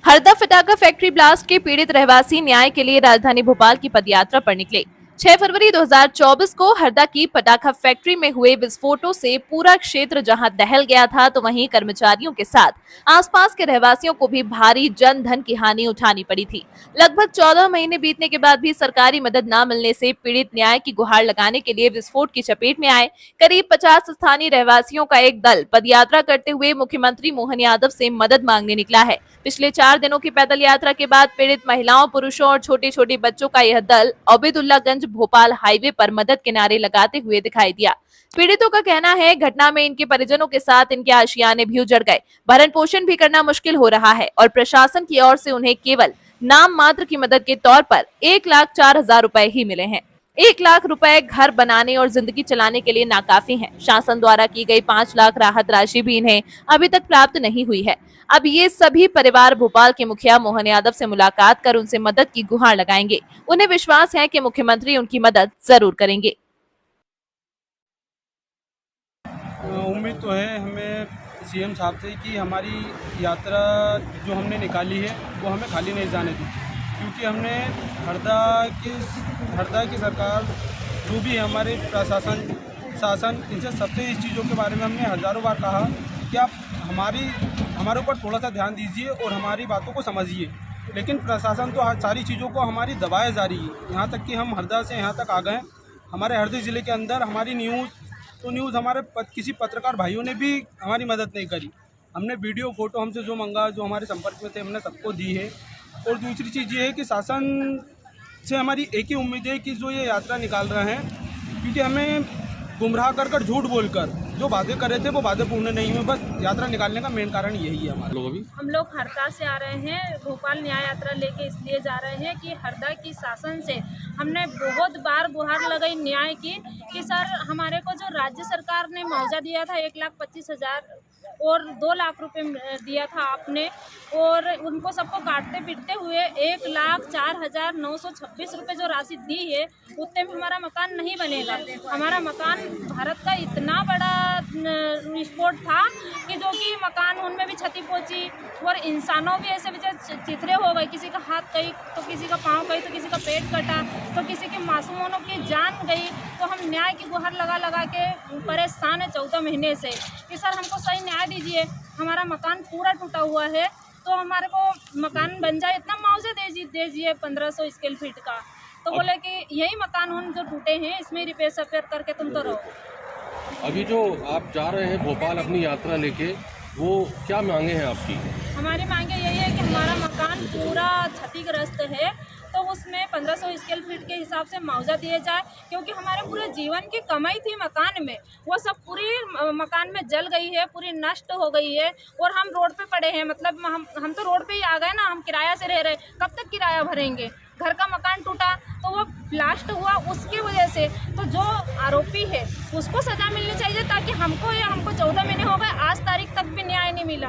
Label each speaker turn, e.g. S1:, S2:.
S1: हरदा पटाखा factory blast के पीड़ित रहवासी न्याय के लिए राजधानी भोपाल की पदयात्रा पर निकले। 6 फरवरी 2024 को हरदा की पटाखा फैक्ट्री में हुए विस्फोटों से पूरा क्षेत्र जहां दहल गया था, तो वहीं कर्मचारियों के साथ आसपास के रहवासियों को भी भारी जन धन की हानि उठानी पड़ी थी। लगभग 14 महीने बीतने के बाद भी सरकारी मदद न मिलने से पीड़ित न्याय की गुहार लगाने के लिए विस्फोट की चपेट में आए। करीब 50 स्थानीय रहवासियों का एक दल पदयात्रा करते हुए मुख्यमंत्री मोहन यादव से मदद मांगने निकला है। पिछले 4 दिनों की पैदल यात्रा के बाद पीड़ित महिलाओं, पुरुषों और छोटे छोटे बच्चों का यह दल ओबेदुल्लागंज भोपाल हाईवे पर मदद के नारे लगाते हुए दिखाई दिया। पीड़ितों का कहना है, घटना में इनके परिजनों के साथ इनके आशियाने भी उजड़ गए, भरण पोषण भी करना मुश्किल हो रहा है और प्रशासन की ओर से उन्हें केवल नाम मात्र की मदद के तौर पर 1,04,000 रुपए ही मिले हैं। 1 लाख रुपए घर बनाने और जिंदगी चलाने के लिए नाकाफी हैं। शासन द्वारा की गई 5 लाख राहत राशि भी इन्हें अभी तक प्राप्त नहीं हुई है। अब ये सभी परिवार भोपाल के मुखिया मोहन यादव से मुलाकात कर उनसे मदद की गुहार लगाएंगे। उन्हें विश्वास है कि मुख्यमंत्री उनकी मदद जरूर करेंगे।
S2: उम्मीद तो है हमें सीएम साहब से कि हमारी यात्रा जो हमने निकाली है वो हमें खाली नहीं जाने दी, क्योंकि हमने हरदा की सरकार जो भी है, हमारे शासन इनसे सबसे इस चीज़ों के बारे में हमने हज़ारों बार कहा कि आप हमारे ऊपर थोड़ा सा ध्यान दीजिए और हमारी बातों को समझिए, लेकिन प्रशासन तो सारी चीज़ों को हमारी दबाए जा रही है। यहाँ तक कि हम हरदा से यहाँ तक आ गए। हमारे हरदा ज़िले के अंदर हमारी न्यूज़ हमारे किसी पत्रकार भाइयों ने भी हमारी मदद नहीं करी। हमने वीडियो फोटो हमसे जो मंगा, जो हमारे संपर्क में थे, हमने सबको दी है। और दूसरी चीज़ ये है कि शासन से हमारी एक ही उम्मीद है कि जो ये यात्रा निकाल रहे हैं, क्योंकि हमें गुमराह कर झूठ बोलकर जो वादे कर रहे थे वो वादे पूर्ण नहीं हुए। बस यात्रा निकालने का मेन कारण यही है हमारा।
S3: हम लोग हरदा से आ रहे हैं, भोपाल न्याय यात्रा लेके इसलिए जा रहे हैं कि हरदा की शासन से हमने बहुत बार गुहार लगाई न्याय की कि सर हमारे को जो राज्य सरकार ने मुआवजा दिया था 1,25,000 और 2 लाख रुपए दिया था आपने, और उनको सबको काटते पीटते हुए 1,04,926 रुपये जो राशि दी है, उतने में हमारा मकान नहीं बनेगा। हमारा मकान भारत का इतना बड़ा विस्फोट था कि जो कि मकान उनमें भी क्षति पहुंची और इंसानों भी ऐसे बेचारे चिथरे हो गए। किसी का हाथ गई तो किसी का पाँव गई तो किसी का पेट कटा तो किसी के मासूमों की जान गई। तो हम न्याय की गुहार लगा के परेशान है 14 महीने से कि सर हमको सही न्याय दीजिए। हमारा मकान पूरा टूटा हुआ है, तो हमारे को मकान बन जाए, इतना मुआवजा दीजिए 1500 स्क्वायर फीट का। तो बोले कि यही मकान उन जो टूटे हैं इसमें रिपेयर करके तुम तो रहो।
S4: अभी जो आप जा रहे हैं भोपाल अपनी यात्रा लेके, वो क्या मांगे हैं आपकी?
S3: हमारी मांगे यही है कि हमारा मकान पूरा क्षतिग्रस्त है, तो उसमें 1500 स्क्वायर फीट के हिसाब से मुआवजा दिया जाए, क्योंकि हमारे पूरे जीवन की कमाई थी मकान में, वो सब पूरी मकान में जल गई है, पूरी नष्ट हो गई है और हम रोड पे पड़े हैं। मतलब हम तो रोड पे ही आ गए ना, हम किराया से रह रहे, कब तक किराया भरेंगे? घर का मकान टूटा तो वो ब्लास्ट हुआ उसकी वजह से, तो जो आरोपी है उसको सज़ा मिलनी चाहिए, ताकि हमको 14 महीने हो गए आज तारीख तक भी न्याय नहीं मिला।